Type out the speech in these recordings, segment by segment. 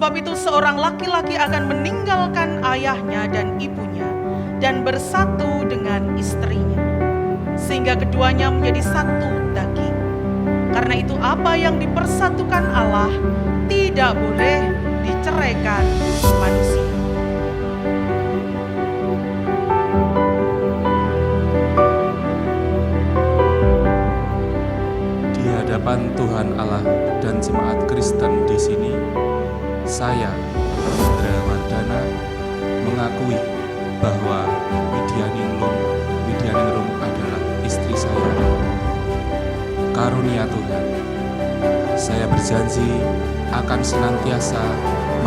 Sebab itu seorang laki-laki akan meninggalkan ayahnya dan ibunya dan bersatu dengan istrinya, sehingga keduanya menjadi satu daging. Karena itu apa yang dipersatukan Allah tidak boleh diceraikan manusia. Di hadapan Tuhan Allah dan jemaat Kristen di sini, saya, Indra Wardana, mengakui bahwa Widyaningrum adalah istri saya. Karunia Tuhan, saya berjanji akan senantiasa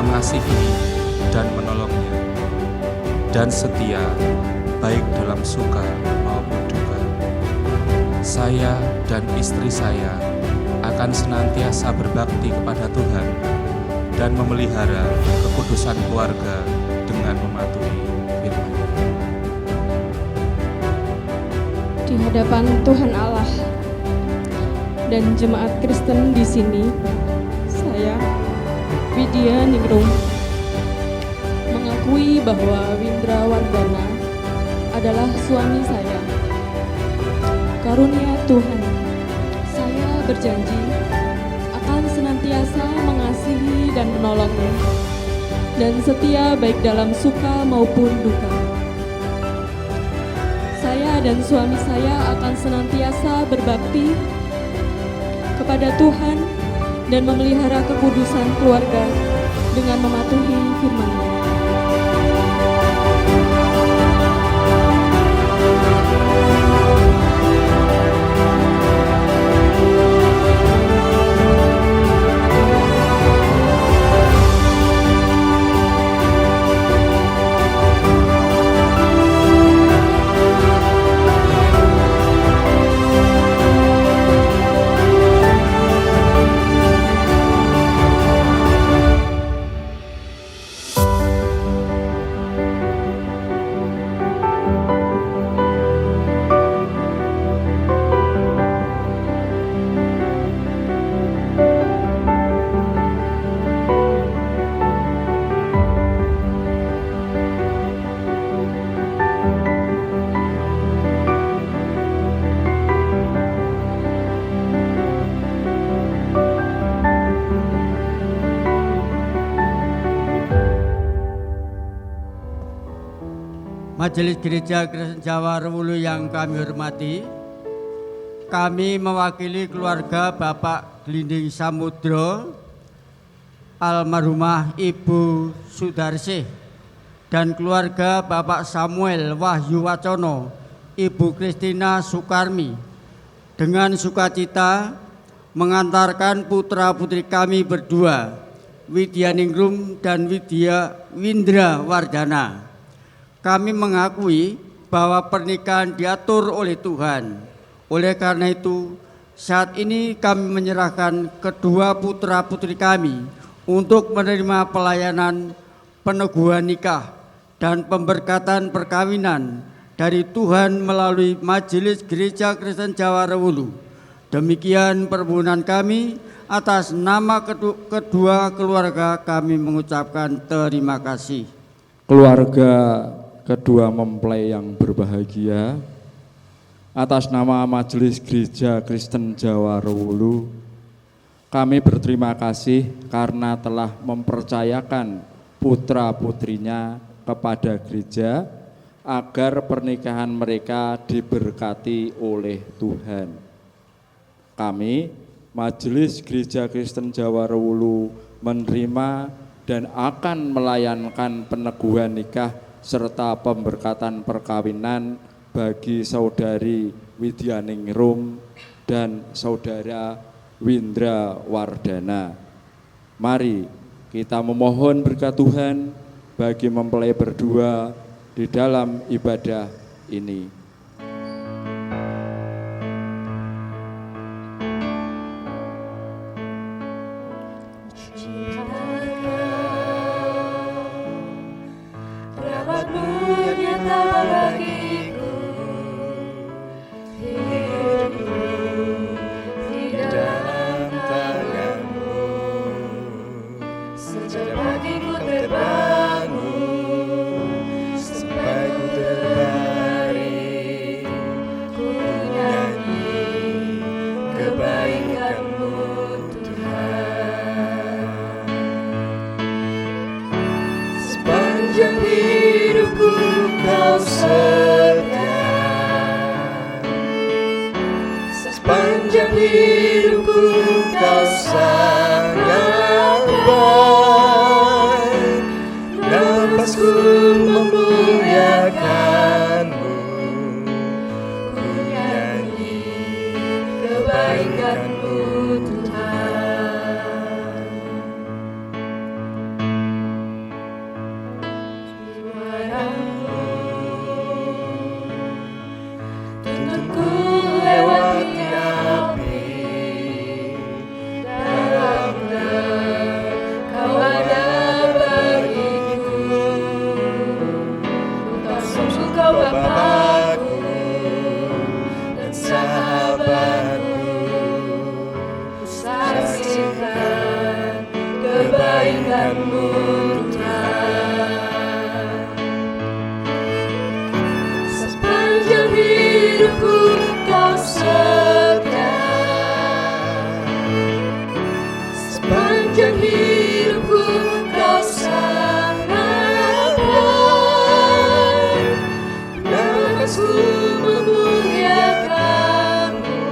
mengasihi dan menolongnya, dan setia baik dalam suka maupun duka. Saya dan istri saya akan senantiasa berbakti kepada Tuhan dan memelihara kekudusan keluarga dengan mematuhi firman-Nya. Di hadapan Tuhan Allah dan jemaat Kristen di sini, saya, Widyaningrum, mengakui bahwa Windra Wardana adalah suami saya. Karunia Tuhan, saya berjanji akan senantiasa mengasihi dan menolongnya, dan setia baik dalam suka maupun duka. Saya dan suami saya akan senantiasa berbakti kepada Tuhan dan memelihara kekudusan keluarga dengan mematuhi firman-Nya. Majelis Gereja Kristen Jawa Rewulu yang kami hormati, kami mewakili keluarga Bapak Glinding Samudro, almarhumah Ibu Sudarsih, dan keluarga Bapak Samuel Wahyu Wacono, Ibu Kristina Sukarmi, dengan sukacita mengantarkan putra-putri kami berdua, Widyaningrum dan Windra Wardana. Kami mengakui bahwa pernikahan diatur oleh Tuhan. Oleh karena itu, saat ini kami menyerahkan kedua putra-putri kami untuk menerima pelayanan peneguhan nikah dan pemberkatan perkawinan dari Tuhan melalui Majelis Gereja Kristen Jawa Rewulu. Demikian permohonan kami, atas nama kedua keluarga kami mengucapkan terima kasih. Keluarga kedua mempelai yang berbahagia, atas nama Majelis Gereja Kristen Jawa Rewulu, kami berterima kasih karena telah mempercayakan putra-putrinya kepada gereja agar pernikahan mereka diberkati oleh Tuhan. Kami, Majelis Gereja Kristen Jawa Rewulu, menerima dan akan melayankan peneguhan nikah serta pemberkatan perkawinan bagi saudari Widyaningrum dan saudara Windra Wardana. Mari kita memohon berkat Tuhan bagi mempelai berdua di dalam ibadah ini. Sejak hidupku Kau sangat baik, napasku memuliakan-Mu, ku nyanyi kebaikan-Mu Tuhan. Suara-Mu tuntunku lewati api, dalam gelap Kau ada bagiku. Kau sungguh Kau Bapa-Ku dan sahabat-Ku, ku saksikan kebaikan-Mu Tuhan. Sepanjang hidupku Kau setia, sepanjang hidupku Kau sangat baik, napasku memuliakan-Mu,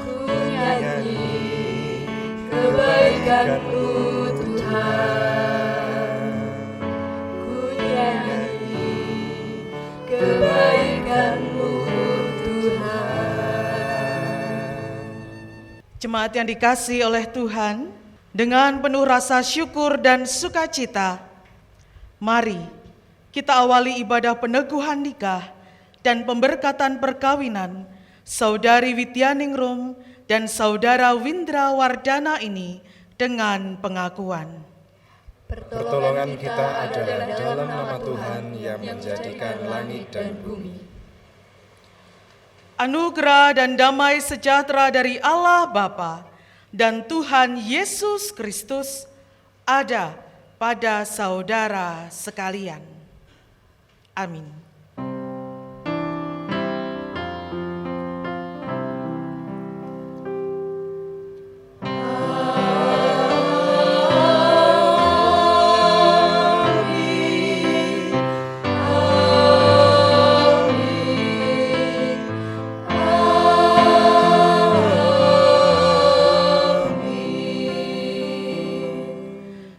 ku nyanyi kebaikan-Mu Tuhan, ku nyanyi kebaikan-Mu Tuhan. Jemaat yang dikasihi oleh Tuhan, dengan penuh rasa syukur dan sukacita, mari kita awali ibadah peneguhan nikah dan pemberkatan perkawinan Saudari Widyaningrum dan Saudara Windra Wardana ini dengan pengakuan. Pertolongan kita adalah dalam nama Tuhan yang menjadikan langit dan bumi. Anugerah dan damai sejahtera dari Allah Bapa dan Tuhan Yesus Kristus ada pada saudara sekalian. Amin.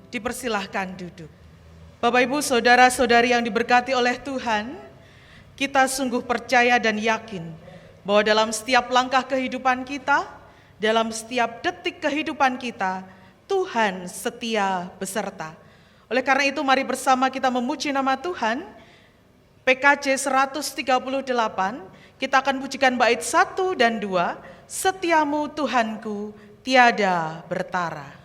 Dipersilahkan duduk. Bapak Ibu saudara-saudari yang diberkati oleh Tuhan, kita sungguh percaya dan yakin bahwa dalam setiap langkah kehidupan kita, dalam setiap detik kehidupan kita, Tuhan setia beserta. Oleh karena itu mari bersama kita memuji nama Tuhan. PKJ 138, kita akan pujikan bait 1 dan 2, Setiamu Tuhanku tiada bertara.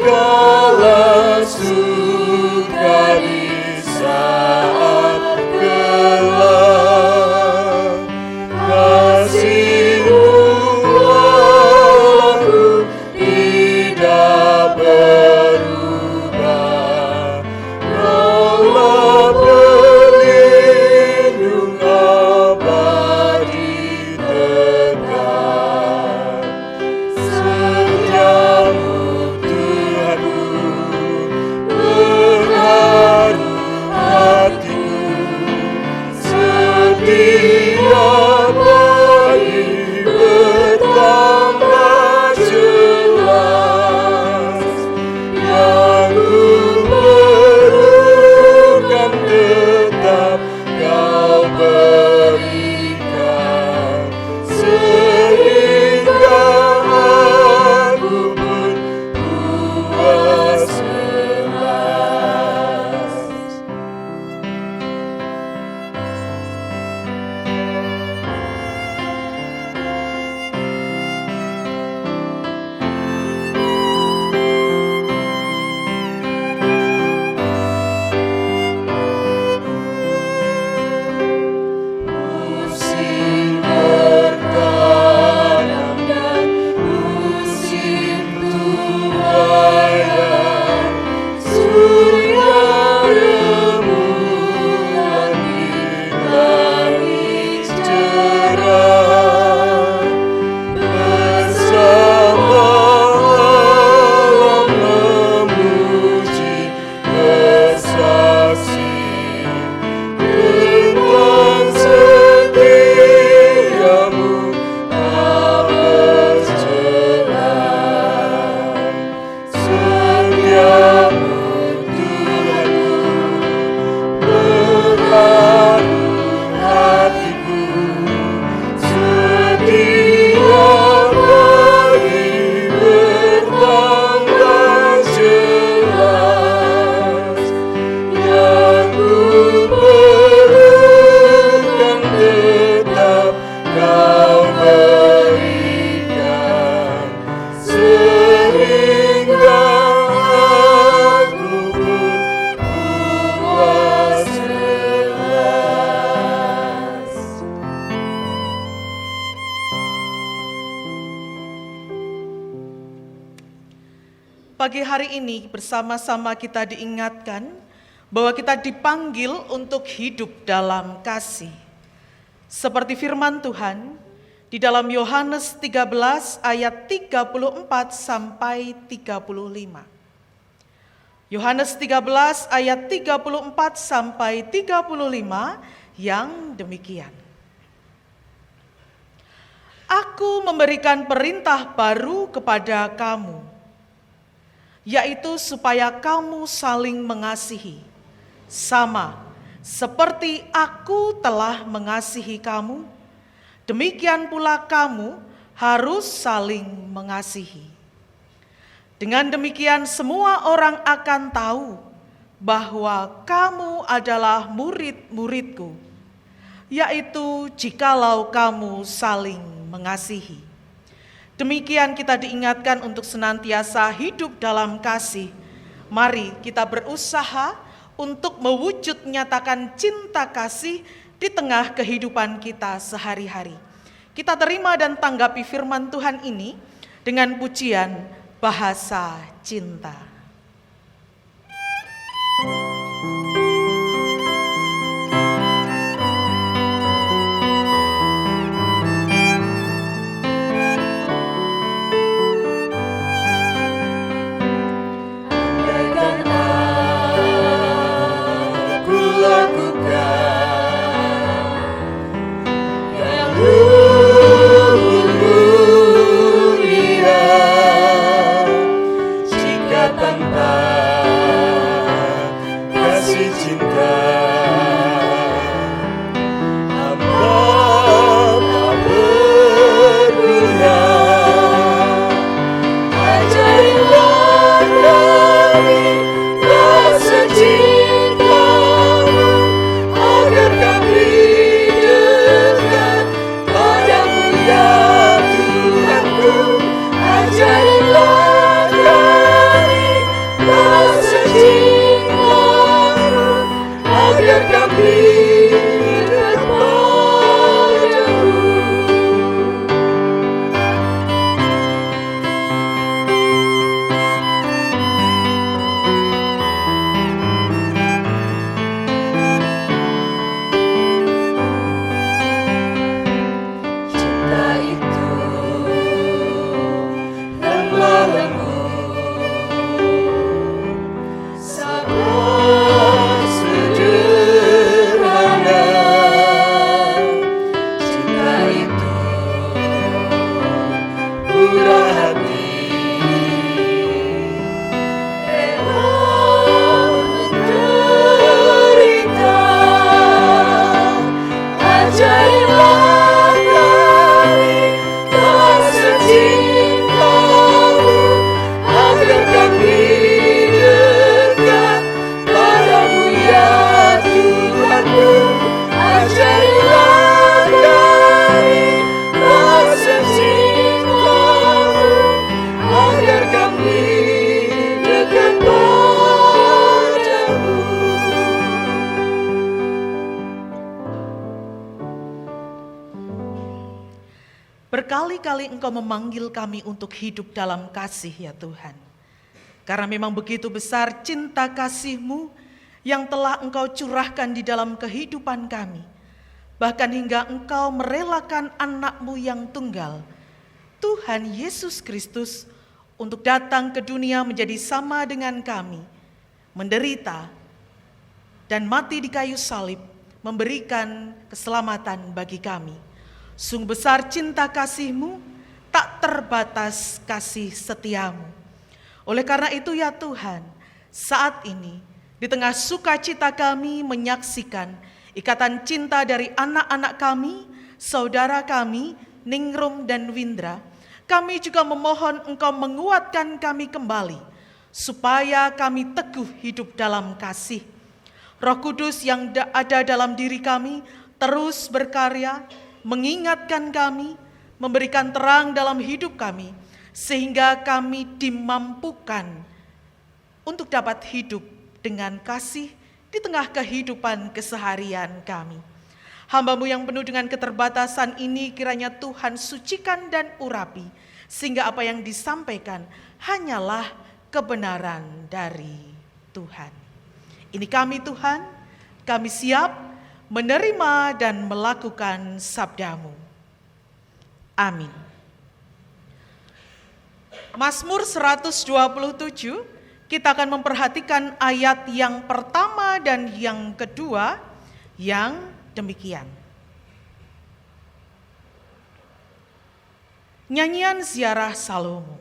Segala pagi hari ini bersama-sama kita diingatkan bahwa kita dipanggil untuk hidup dalam kasih. Seperti firman Tuhan di dalam Yohanes 13 ayat 34 sampai 35. Yohanes 13 ayat 34 sampai 35 yang demikian. Aku memberikan perintah baru kepada kamu, yaitu supaya kamu saling mengasihi, sama seperti aku telah mengasihi kamu, demikian pula kamu harus saling mengasihi. Dengan demikian semua orang akan tahu bahwa kamu adalah murid-muridku, yaitu jikalau kamu saling mengasihi. Demikian kita diingatkan untuk senantiasa hidup dalam kasih. Mari kita berusaha untuk mewujud nyatakan cinta kasih di tengah kehidupan kita sehari-hari. Kita terima dan tanggapi firman Tuhan ini dengan pujian bahasa cinta. Berkali-kali Engkau memanggil kami untuk hidup dalam kasih ya Tuhan. Karena memang begitu besar cinta kasih-Mu yang telah Engkau curahkan di dalam kehidupan kami. Bahkan hingga Engkau merelakan anak-Mu yang tunggal, Tuhan Yesus Kristus, untuk datang ke dunia menjadi sama dengan kami, menderita dan mati di kayu salib, memberikan keselamatan bagi kami. Sungguh besar cinta kasih-Mu, tak terbatas kasih setia-Mu. Oleh karena itu ya Tuhan, saat ini di tengah sukacita kami menyaksikan ikatan cinta dari anak-anak kami, saudara kami, Ningrum dan Windra, kami juga memohon Engkau menguatkan kami kembali, supaya kami teguh hidup dalam kasih. Roh Kudus yang ada dalam diri kami terus berkarya, mengingatkan kami, memberikan terang dalam hidup kami, sehingga kami dimampukan untuk dapat hidup dengan kasih di tengah kehidupan keseharian kami. Hamba-Mu yang penuh dengan keterbatasan ini kiranya Tuhan sucikan dan urapi, sehingga apa yang disampaikan hanyalah kebenaran dari Tuhan. Ini kami Tuhan, kami siap menerima dan melakukan sabda-Mu. Amin. Mazmur 127, kita akan memperhatikan ayat yang pertama dan yang kedua yang demikian. Nyanyian Ziarah Salomo.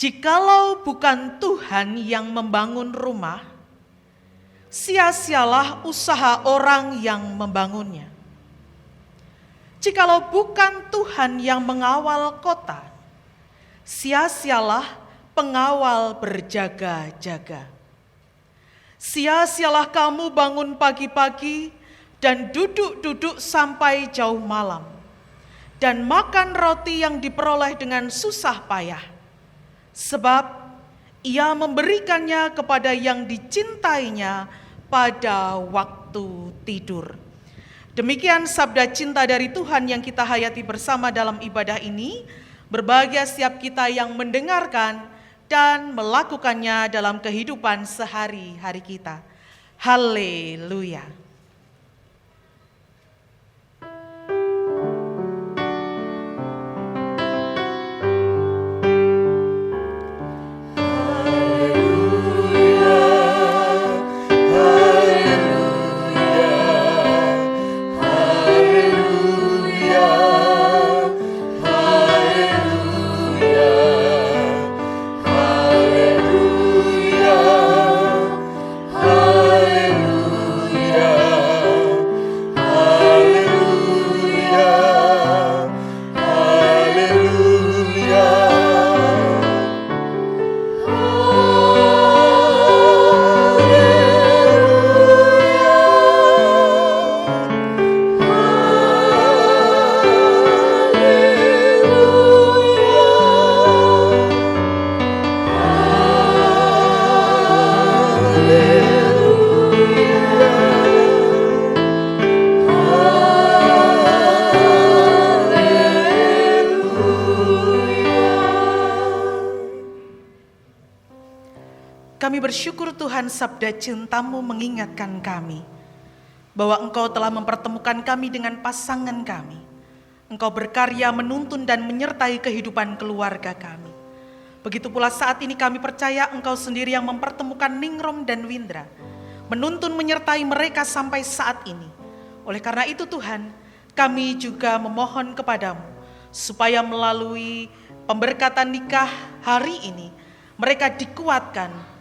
Jikalau bukan Tuhan yang membangun rumah, sia-sialah usaha orang yang membangunnya. Jikalau bukan Tuhan yang mengawal kota, sia-sialah pengawal berjaga-jaga. Sia-sialah kamu bangun pagi-pagi dan duduk-duduk sampai jauh malam, dan makan roti yang diperoleh dengan susah payah, sebab ia memberikannya kepada yang dicintainya pada waktu tidur. Demikian sabda cinta dari Tuhan yang kita hayati bersama dalam ibadah ini. Berbahagia setiap kita yang mendengarkan dan melakukannya dalam kehidupan sehari-hari kita. Haleluya. Kami bersyukur Tuhan, sabda cinta-Mu mengingatkan kami bahwa Engkau telah mempertemukan kami dengan pasangan kami. Engkau berkarya menuntun dan menyertai kehidupan keluarga kami. Begitu pula saat ini kami percaya Engkau sendiri yang mempertemukan Ningrum dan Windra, menuntun menyertai mereka sampai saat ini. Oleh karena itu Tuhan, kami juga memohon kepadamu supaya melalui pemberkatan nikah hari ini, mereka dikuatkan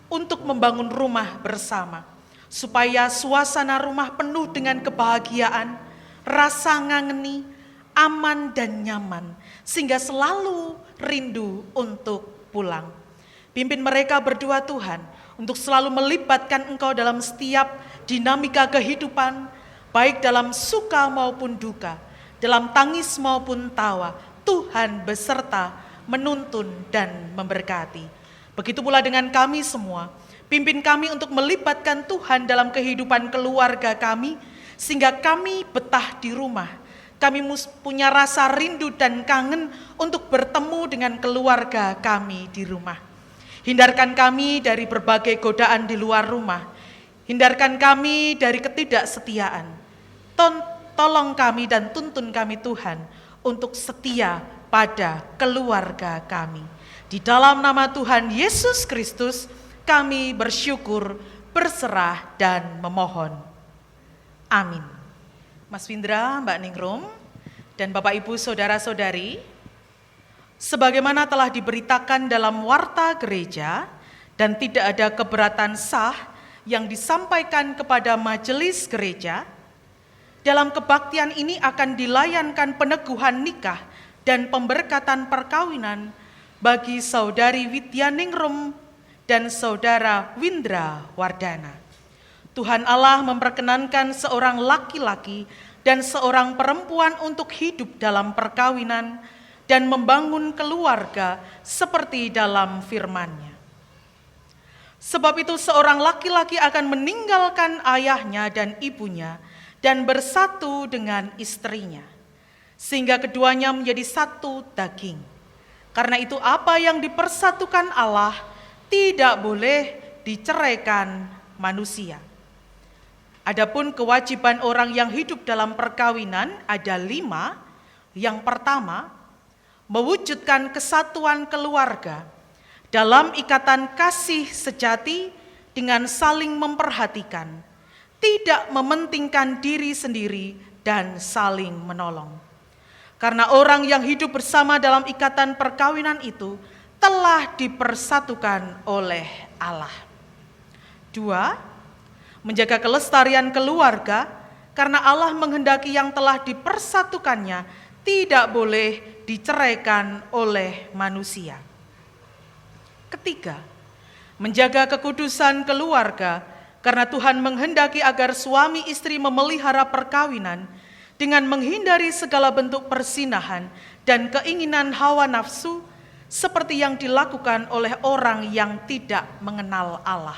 untuk membangun rumah bersama, supaya suasana rumah penuh dengan kebahagiaan, rasa ngangeni, aman dan nyaman, sehingga selalu rindu untuk pulang. Pimpin mereka berdua Tuhan, untuk selalu melibatkan Engkau dalam setiap dinamika kehidupan, baik dalam suka maupun duka, dalam tangis maupun tawa. Tuhan beserta, menuntun dan memberkati. Begitu pula dengan kami semua, pimpin kami untuk melibatkan Tuhan dalam kehidupan keluarga kami, sehingga kami betah di rumah. Kami punya rasa rindu dan kangen untuk bertemu dengan keluarga kami di rumah. Hindarkan kami dari berbagai godaan di luar rumah. Hindarkan kami dari ketidaksetiaan. Tolong kami dan tuntun kami Tuhan untuk setia pada keluarga kami. Di dalam nama Tuhan Yesus Kristus kami bersyukur, berserah dan memohon. Amin. Mas Windra, Mbak Ningrum, dan Bapak Ibu Saudara-saudari, sebagaimana telah diberitakan dalam warta gereja dan tidak ada keberatan sah yang disampaikan kepada majelis gereja, dalam kebaktian ini akan dilayankan peneguhan nikah dan pemberkatan perkawinan bagi Saudari Widya Ningrum dan Saudara Windra Wardana. Tuhan Allah memperkenankan seorang laki-laki dan seorang perempuan untuk hidup dalam perkawinan dan membangun keluarga seperti dalam firman-Nya. Sebab itu seorang laki-laki akan meninggalkan ayahnya dan ibunya dan bersatu dengan istrinya, sehingga keduanya menjadi satu daging. Karena itu apa yang dipersatukan Allah tidak boleh diceraikan manusia. Adapun kewajiban orang yang hidup dalam perkawinan ada 5. Yang pertama, mewujudkan kesatuan keluarga dalam ikatan kasih sejati dengan saling memperhatikan, tidak mementingkan diri sendiri dan saling menolong. Karena orang yang hidup bersama dalam ikatan perkawinan itu telah dipersatukan oleh Allah. 2, menjaga kelestarian keluarga karena Allah menghendaki yang telah dipersatukannya tidak boleh diceraikan oleh manusia. 3, menjaga kekudusan keluarga karena Tuhan menghendaki agar suami istri memelihara perkawinan dengan menghindari segala bentuk persinahan dan keinginan hawa nafsu seperti yang dilakukan oleh orang yang tidak mengenal Allah.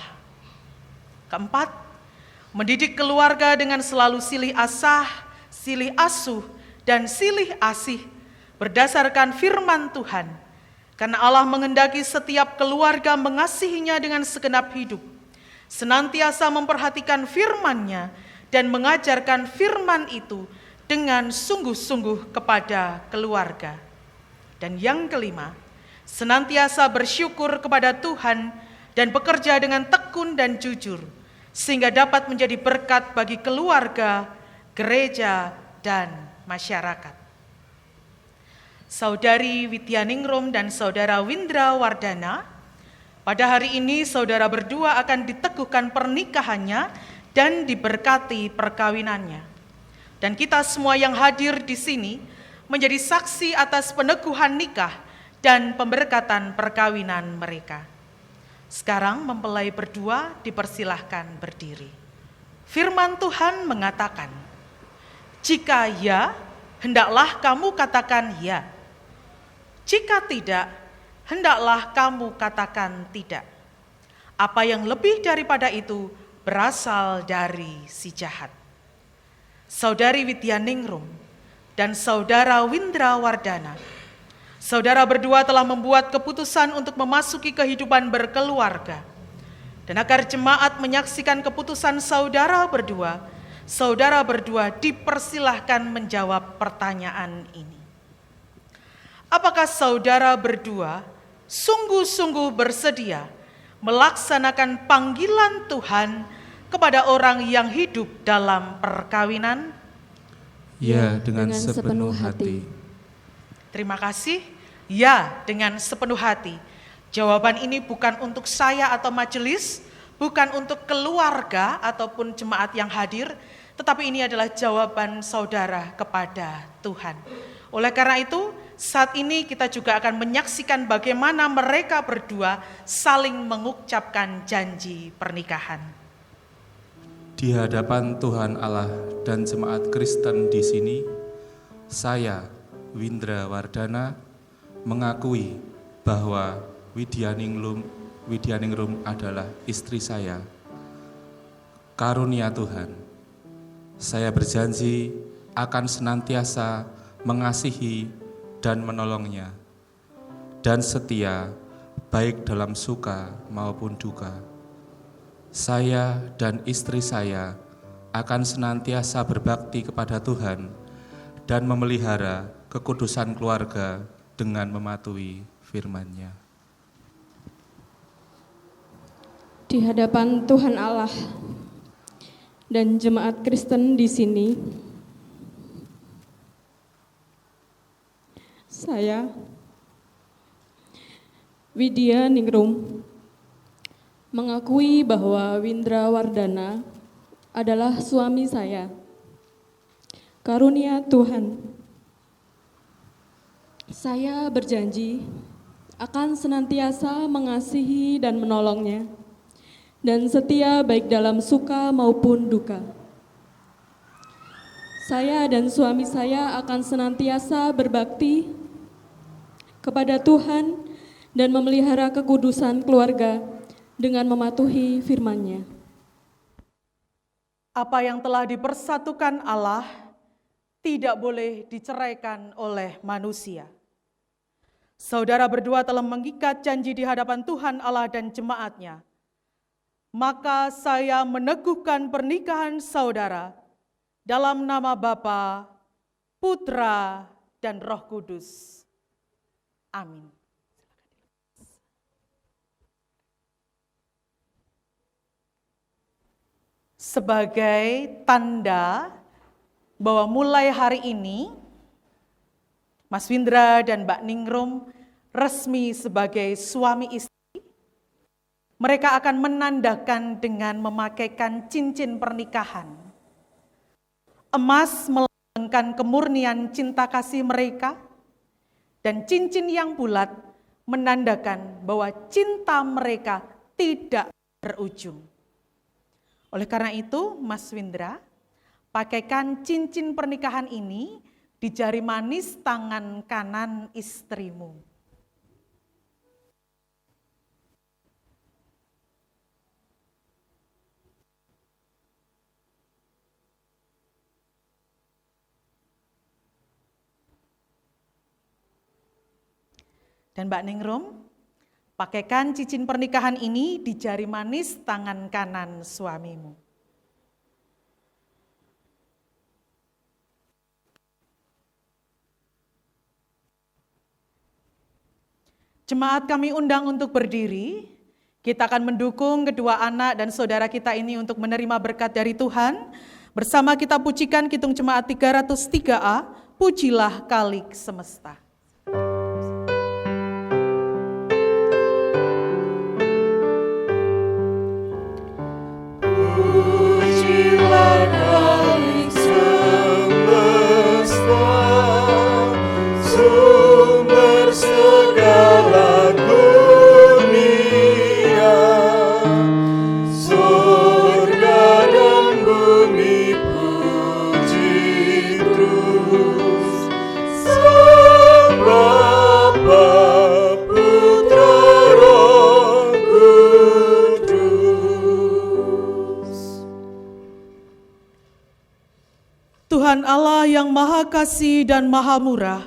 4, mendidik keluarga dengan selalu silih asah, silih asuh, dan silih asih berdasarkan firman Tuhan. Karena Allah menghendaki setiap keluarga mengasihinya dengan segenap hidup, senantiasa memperhatikan firman-Nya dan mengajarkan firman itu dengan sungguh-sungguh kepada keluarga. Dan yang 5, senantiasa bersyukur kepada Tuhan dan bekerja dengan tekun dan jujur, sehingga dapat menjadi berkat bagi keluarga, gereja, dan masyarakat. Saudari Widyaningrum dan Saudara Windra Wardana, pada hari ini saudara berdua akan diteguhkan pernikahannya dan diberkati perkawinannya. Dan kita semua yang hadir di sini menjadi saksi atas peneguhan nikah dan pemberkatan perkawinan mereka. Sekarang mempelai berdua dipersilahkan berdiri. Firman Tuhan mengatakan, jika ya, hendaklah kamu katakan ya. Jika tidak, hendaklah kamu katakan tidak. Apa yang lebih daripada itu berasal dari si jahat. Saudari Widyaningrum dan Saudara Windra Wardana, saudara berdua telah membuat keputusan untuk memasuki kehidupan berkeluarga. Dan agar jemaat menyaksikan keputusan saudara berdua dipersilahkan menjawab pertanyaan ini. Apakah saudara berdua sungguh-sungguh bersedia melaksanakan panggilan Tuhan kepada orang yang hidup dalam perkawinan? Ya, dengan sepenuh hati. Terima kasih. Ya, dengan sepenuh hati. Jawaban ini bukan untuk saya atau majelis, bukan untuk keluarga ataupun jemaat yang hadir, tetapi ini adalah jawaban saudara kepada Tuhan. Oleh karena itu, saat ini kita juga akan menyaksikan bagaimana mereka berdua saling mengucapkan janji pernikahan. Di hadapan Tuhan Allah dan jemaat Kristen di sini, saya, Windra Wardana, mengakui bahwa Widyaningrum adalah istri saya. Karunia Tuhan, saya berjanji akan senantiasa mengasihi dan menolongnya, dan setia baik dalam suka maupun duka. Saya dan istri saya akan senantiasa berbakti kepada Tuhan dan memelihara kekudusan keluarga dengan mematuhi firman-Nya. Di hadapan Tuhan Allah dan jemaat Kristen di sini, saya, Widyaningrum, mengakui bahwa Windra Wardana adalah suami saya. Karunia Tuhan, saya berjanji akan senantiasa mengasihi dan menolongnya, dan setia baik dalam suka maupun duka. Saya dan suami saya akan senantiasa berbakti kepada Tuhan dan memelihara kekudusan keluarga dengan mematuhi firman-Nya. Apa yang telah dipersatukan Allah tidak boleh diceraikan oleh manusia. Saudara berdua telah mengikat janji di hadapan Tuhan Allah dan jemaat-Nya. Maka saya meneguhkan pernikahan saudara dalam nama Bapa, Putra, dan Roh Kudus. Amin. Sebagai tanda bahwa mulai hari ini Mas Windra dan Mbak Ningrum resmi sebagai suami istri, mereka akan menandakan dengan memakaikan cincin pernikahan. Emas melambangkan kemurnian cinta kasih mereka, dan cincin yang bulat menandakan bahwa cinta mereka tidak berujung. Oleh karena itu, Mas Windra, pakaikan cincin pernikahan ini di jari manis tangan kanan istrimu. Dan Mbak Ningrum, pakaikan cincin pernikahan ini di jari manis tangan kanan suamimu. Jemaat kami undang untuk berdiri. Kita akan mendukung kedua anak dan saudara kita ini untuk menerima berkat dari Tuhan. Bersama kita pujikan Kidung Jemaat 303A, Pujilah Khalik Semesta. Tuhan Allah yang Maha Kasih dan Maha Murah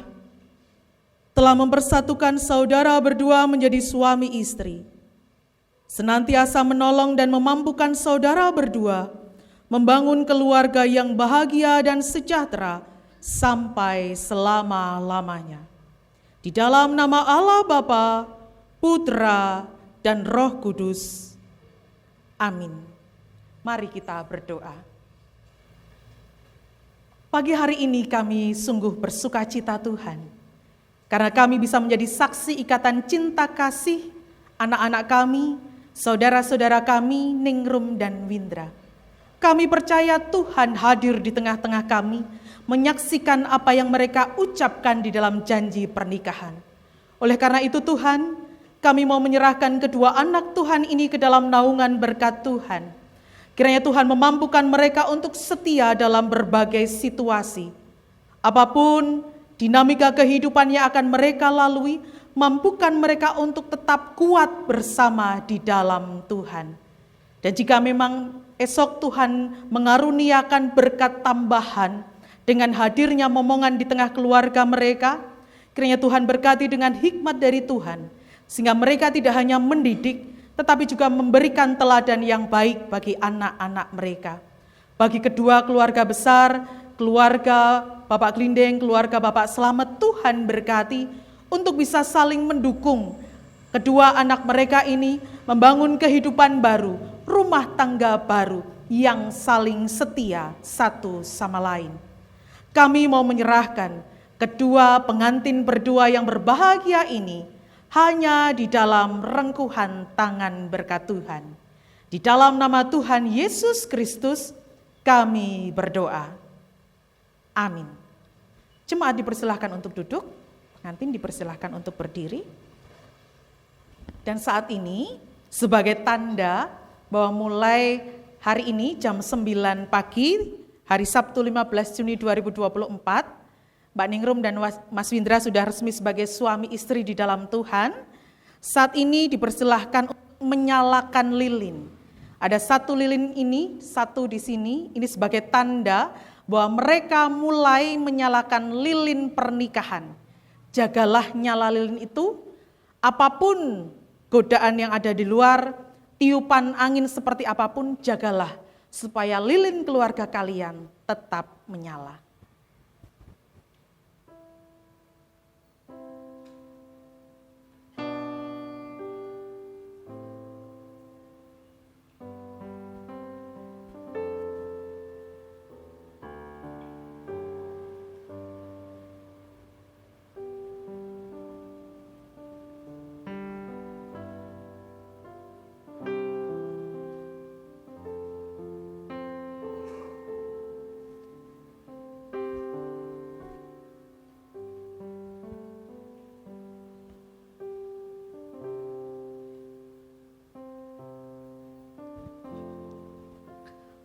telah mempersatukan saudara berdua menjadi suami istri, senantiasa menolong dan memampukan saudara berdua membangun keluarga yang bahagia dan sejahtera sampai selama-lamanya. Di dalam nama Allah Bapa, Putra, dan Roh Kudus. Amin. Mari kita berdoa. Pagi hari ini kami sungguh bersuka cita Tuhan, karena kami bisa menjadi saksi ikatan cinta kasih anak-anak kami, saudara-saudara kami, Ningrum dan Windra. Kami percaya Tuhan hadir di tengah-tengah kami, menyaksikan apa yang mereka ucapkan di dalam janji pernikahan. Oleh karena itu Tuhan, kami mau menyerahkan kedua anak Tuhan ini ke dalam naungan berkat Tuhan. Kiranya Tuhan memampukan mereka untuk setia dalam berbagai situasi. Apapun dinamika kehidupan yang akan mereka lalui, mampukan mereka untuk tetap kuat bersama di dalam Tuhan. Dan jika memang esok Tuhan mengaruniakan berkat tambahan dengan hadirnya momongan di tengah keluarga mereka, kiranya Tuhan berkati dengan hikmat dari Tuhan, sehingga mereka tidak hanya mendidik, tetapi juga memberikan teladan yang baik bagi anak-anak mereka. Bagi kedua keluarga besar, keluarga Bapak Glinding, keluarga Bapak Slamet, Tuhan berkati untuk bisa saling mendukung. Kedua anak mereka ini membangun kehidupan baru, rumah tangga baru yang saling setia satu sama lain. Kami mau menyerahkan kedua pengantin berdua yang berbahagia ini hanya di dalam rengkuhan tangan berkat Tuhan. Di dalam nama Tuhan Yesus Kristus kami berdoa. Amin. Jemaat dipersilahkan untuk duduk, pengantin dipersilahkan untuk berdiri. Dan saat ini sebagai tanda bahwa mulai hari ini jam 9 pagi, hari Sabtu 15 Juni 2024, Mbak Ningrum dan Mas Windra sudah resmi sebagai suami istri di dalam Tuhan. Saat ini dipersilahkan untuk menyalakan lilin. Ada satu lilin ini, satu di sini. Ini sebagai tanda bahwa mereka mulai menyalakan lilin pernikahan. Jagalah nyala lilin itu, apapun godaan yang ada di luar, tiupan angin seperti apapun, jagalah supaya lilin keluarga kalian tetap menyala.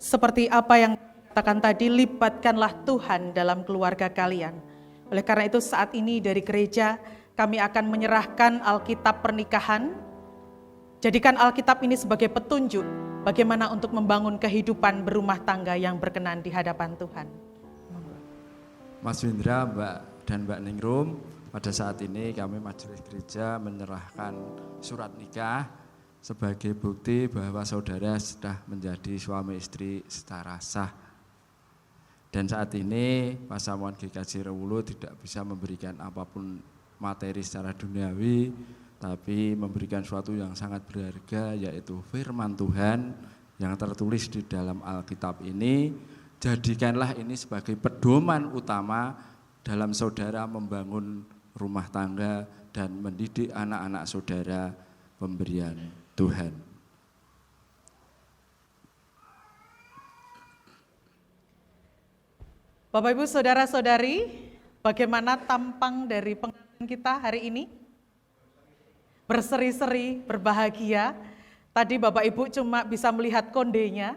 Seperti apa yang dikatakan tadi, libatkanlah Tuhan dalam keluarga kalian. Oleh karena itu saat ini dari gereja kami akan menyerahkan Alkitab pernikahan. Jadikan Alkitab ini sebagai petunjuk bagaimana untuk membangun kehidupan berumah tangga yang berkenan di hadapan Tuhan. Mas Windra, Mbak dan Mbak Ningrum, pada saat ini kami Majelis Gereja menyerahkan surat nikah sebagai bukti bahwa saudara sudah menjadi suami istri secara sah. Dan saat ini Pasamuan GKJ Rewulu tidak bisa memberikan apapun materi secara duniawi, tapi memberikan sesuatu yang sangat berharga, yaitu firman Tuhan yang tertulis di dalam Alkitab ini. Jadikanlah ini sebagai pedoman utama dalam saudara membangun rumah tangga dan mendidik anak-anak saudara pemberian Tuhan. Bapak Ibu Saudara-saudari, bagaimana tampang dari pengantin kita hari ini? Berseri-seri, berbahagia. Tadi Bapak Ibu cuma bisa melihat kondenya,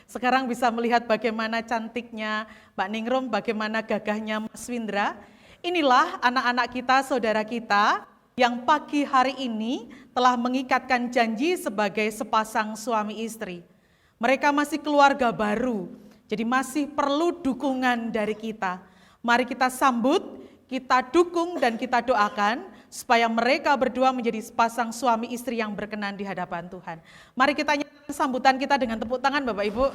sekarang bisa melihat bagaimana cantiknya Mbak Ningrum, bagaimana gagahnya Mas Windra. Inilah anak-anak kita, saudara kita, yang pagi hari ini telah mengikatkan janji sebagai sepasang suami istri. Mereka masih keluarga baru, jadi masih perlu dukungan dari kita. Mari kita sambut, kita dukung dan kita doakan supaya mereka berdua menjadi sepasang suami istri yang berkenan di hadapan Tuhan. Mari kita nyanyikan sambutan kita dengan tepuk tangan Bapak Ibu.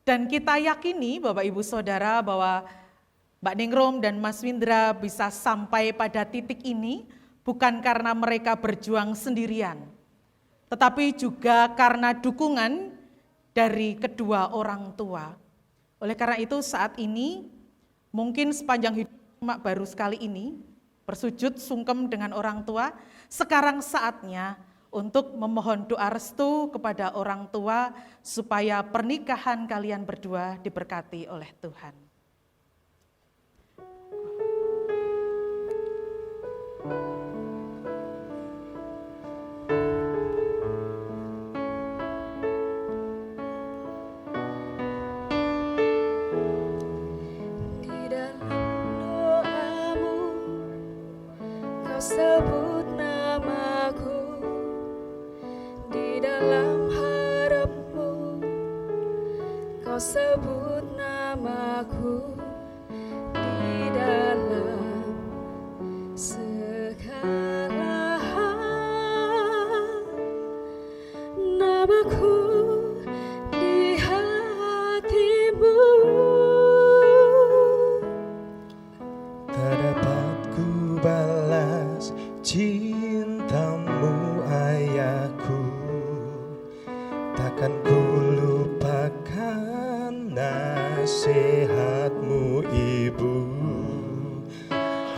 Dan kita yakini Bapak Ibu Saudara bahwa Mbak Ningrum dan Mas Windra bisa sampai pada titik ini bukan karena mereka berjuang sendirian, tetapi juga karena dukungan dari kedua orang tua. Oleh karena itu saat ini, mungkin sepanjang hidup cuma baru sekali ini, bersujud sungkem dengan orang tua, sekarang saatnya untuk memohon doa restu kepada orang tua supaya pernikahan kalian berdua diberkati oleh Tuhan. Sebut namaku di dalam harapmu, kau sebut namaku di dalam segala hal, namaku di hatimu. Tak dapat ku balas cintamu ayahku, takkan ku lupakan nasihatmu ibu.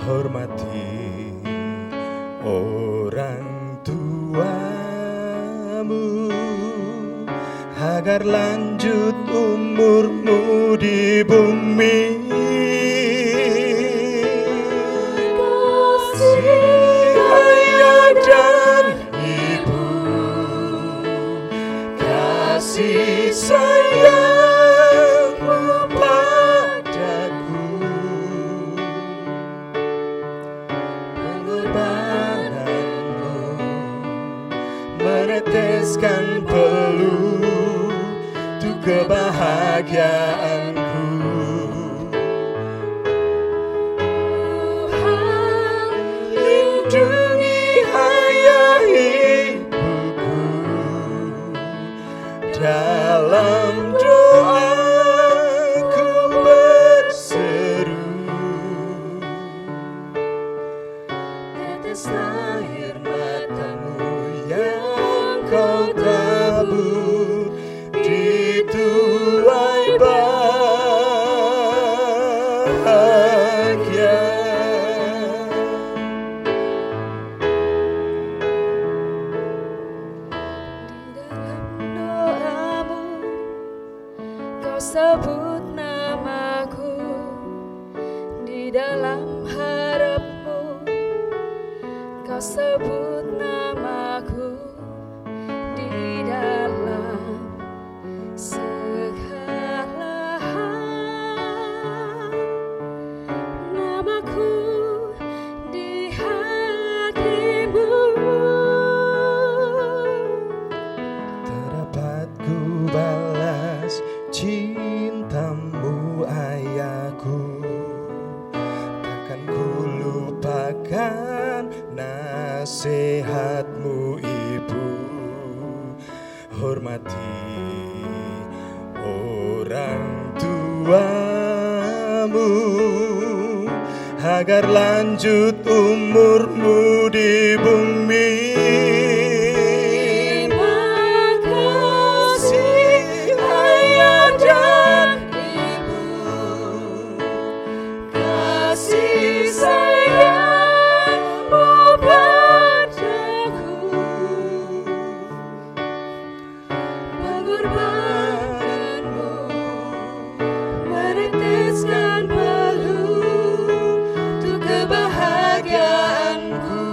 Hormati orang tuamu agar lanjut umurmu di bumi. Kasih sayangmu padaku, pengorbananmu meneteskan peluh untuk kebahagiaanku. sebut namaku di dalam harapmu, kau sebut namaku di dalam segala hal. Namaku di hatimu, Terdapat ku balas cintamu ayahku, takkan ku lupakan nasihatmu ibu. Hormati orang tuamu agar lanjut umurmu di bumi. terima kasih ayah dan ibu, kasih sayangmu padaku, pengorbananmu meneteskan peluru untuk kebahagiaanku.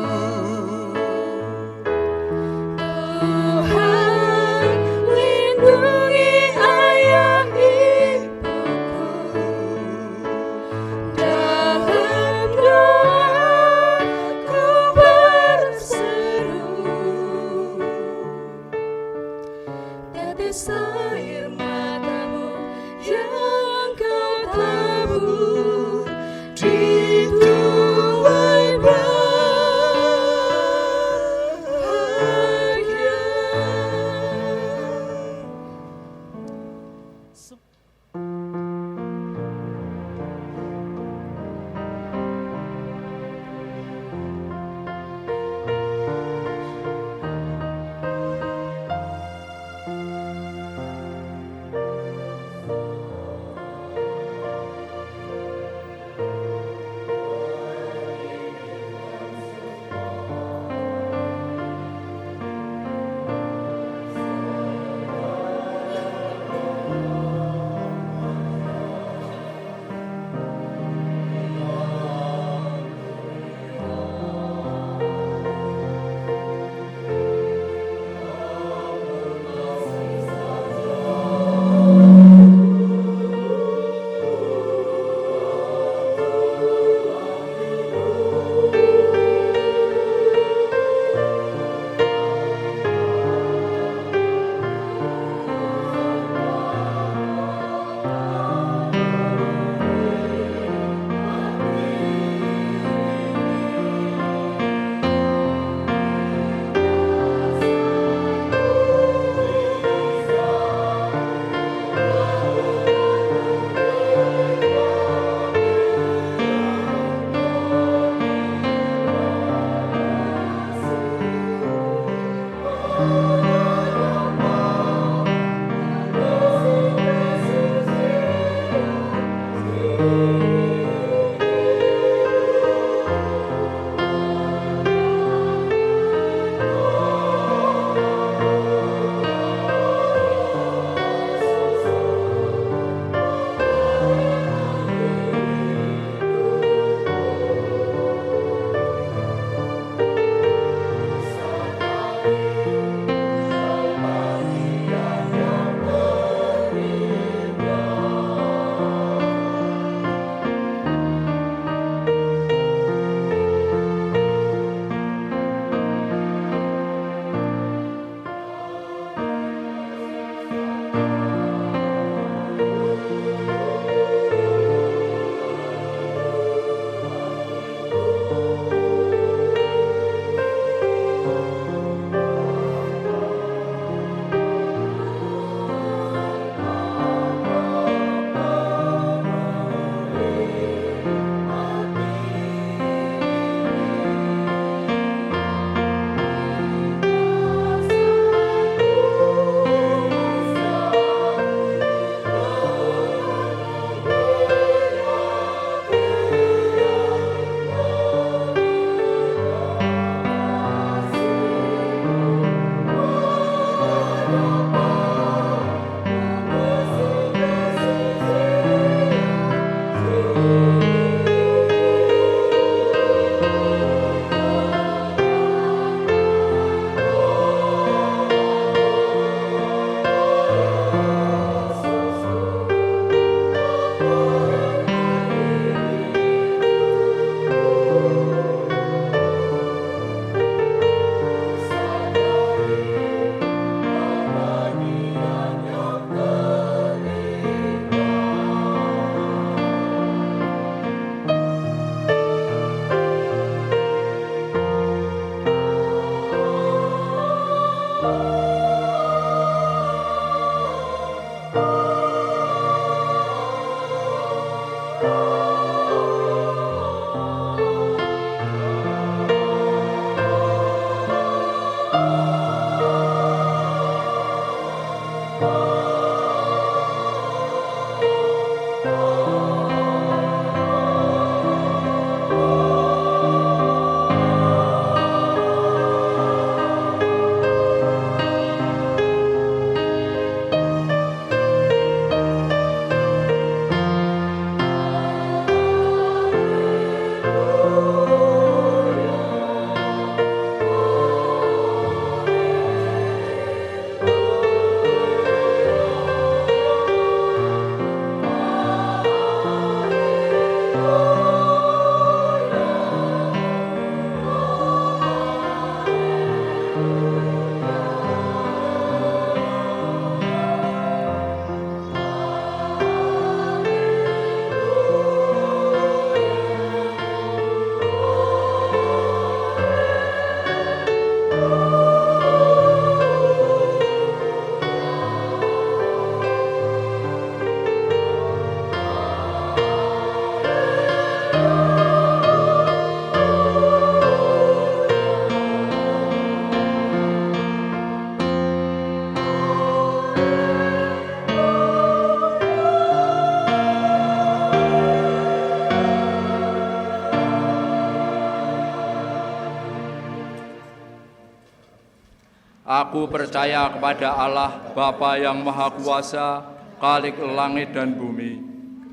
Aku percaya kepada Allah, Bapa yang Maha Kuasa, Khalik langit dan bumi,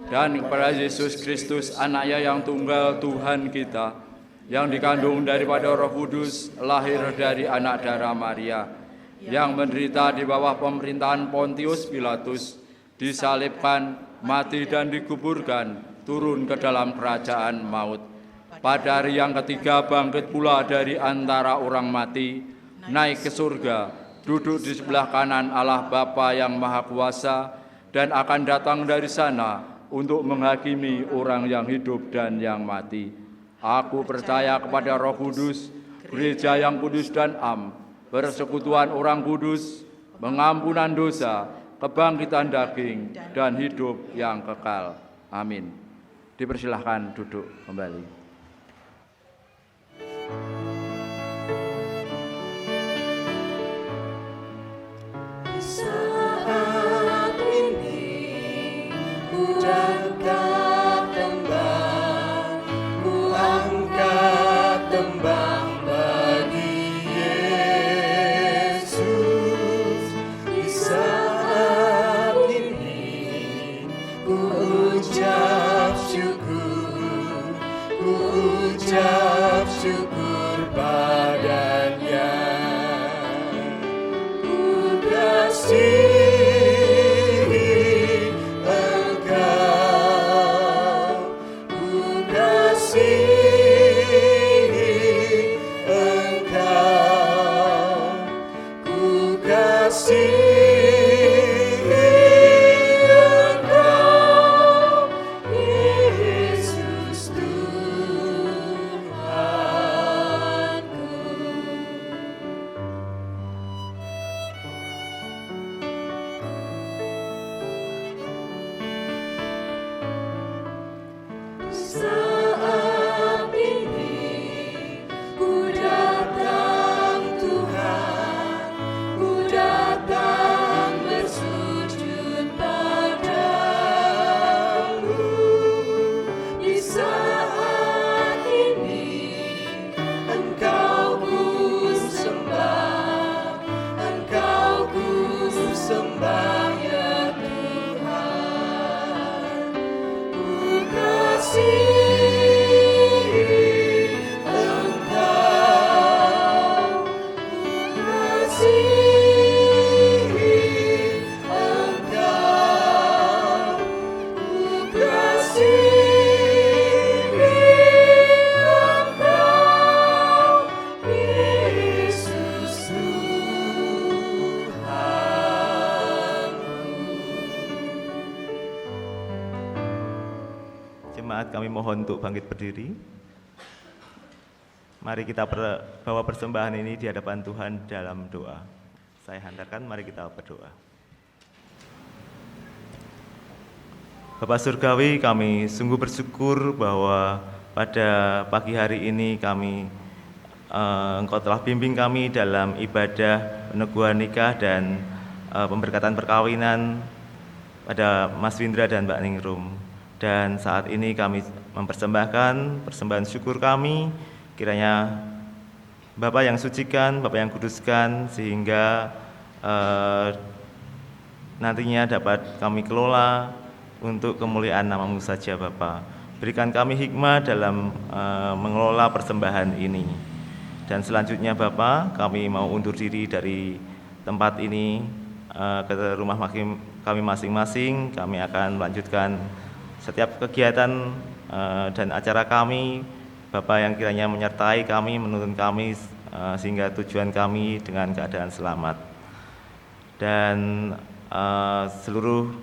dan kepada Yesus Kristus, Anaknya yang tunggal Tuhan kita, yang dikandung daripada Roh Kudus, lahir dari anak darah Maria, yang menderita di bawah pemerintahan Pontius Pilatus, disalibkan, mati dan dikuburkan, turun ke dalam kerajaan maut. Pada hari yang ketiga bangkit pula dari antara orang mati, naik ke surga, duduk di sebelah kanan Allah Bapa yang Maha Kuasa, dan akan datang dari sana untuk menghakimi orang yang hidup dan yang mati. Aku percaya kepada Roh Kudus, gereja yang kudus dan am, persekutuan orang kudus, pengampunan dosa, kebangkitan daging, dan hidup yang kekal. Amin. Dipersilahkan duduk kembali. Saat ini ku angkat tembang, ku angkat tembang bagi Yesus. Di saat ini ku ucap syukur, ku ucap syukur padanya. Kasihi Engkau, ku kasihi Engkau, ku kasihi Engkau, Yesus Tuhanku. Saat ini ku datang Tuhan, ku datang bersujud padamu. Di saat ini Engkau ku sembah, Engkau ku sembah ya Tuhan. Ku kasihi Engkau, ku kasihi Engkau, ku kasihi Engkau, Yesus Tuhanku. Jemaat, kami mohon untuk bangkit berdiri. Mari kita bawa persembahan ini di hadapan Tuhan dalam doa. Saya hantarkan, mari kita berdoa. Bapa Surgawi, kami sungguh bersyukur bahwa pada pagi hari ini Engkau telah bimbing kami dalam ibadah peneguhan nikah dan pemberkatan perkawinan pada Mas Windra dan Mbak Ningrum. Dan saat ini kami mempersembahkan persembahan syukur kami, kiranya Bapak yang sucikan, Bapak yang kuduskan, sehingga nantinya dapat kami kelola untuk kemuliaan nama-Mu saja Bapak. Berikan kami hikmah dalam mengelola persembahan ini. Dan selanjutnya Bapak, kami mau undur diri dari tempat ini ke rumah kami masing-masing. Kami akan melanjutkan setiap kegiatan dan acara kami, Bapak yang kiranya menyertai kami, menuntun kami sehingga tujuan kami dengan keadaan selamat. Dan seluruh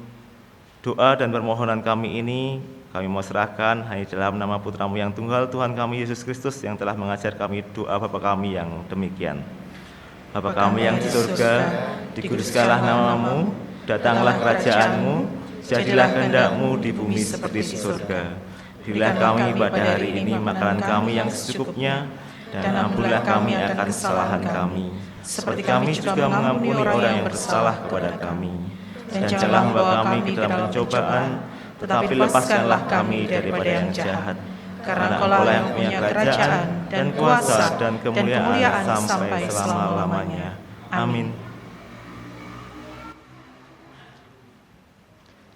doa dan permohonan kami ini kami mau serahkan hanya dalam nama Putra-Mu yang tunggal, Tuhan kami Yesus Kristus, yang telah mengajar kami doa Bapa kami yang demikian. Bapa kami yang di surga, dikuduskanlah nama-Mu, datanglah kerajaan-Mu, jadilah kehendak-Mu di bumi seperti di surga. Berilah kami pada hari ini makanan kami yang secukupnya, dan ampunilah kami akan kesalahan kami, seperti kami juga mengampuni orang yang bersalah kepada kami. Dan janganlah membawa kami ke dalam pencobaan, tetapi lepaskanlah kami daripada yang jahat. Karena Engkau yang punya kerajaan dan kuasa dan kemuliaan sampai selama-lamanya. Amin.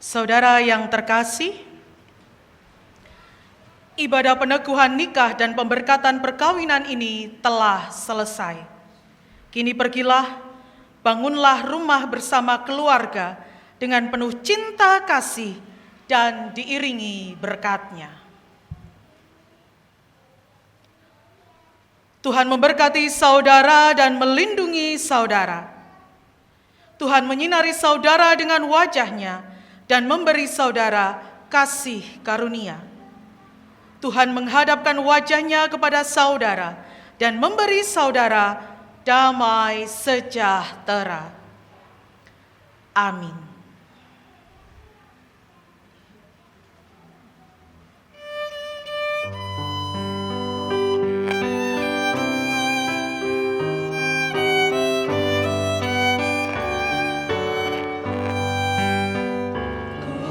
Saudara yang terkasih, ibadah peneguhan nikah dan pemberkatan perkawinan ini telah selesai. Kini pergilah, bangunlah rumah bersama keluarga dengan penuh cinta kasih dan diiringi berkat-Nya. Tuhan memberkati saudara dan melindungi saudara. Tuhan menyinari saudara dengan wajah-Nya dan memberi saudara kasih karunia. Tuhan menghadapkan wajah-Nya kepada saudara dan memberi saudara damai sejahtera. Amin.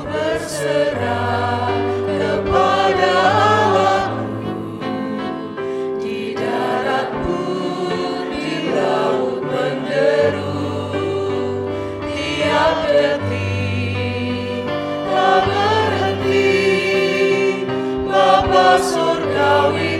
Berserah kepada Allah-Mu, di darat pun di laut menderu, tiap detik tak berhenti, Bapa Surgawi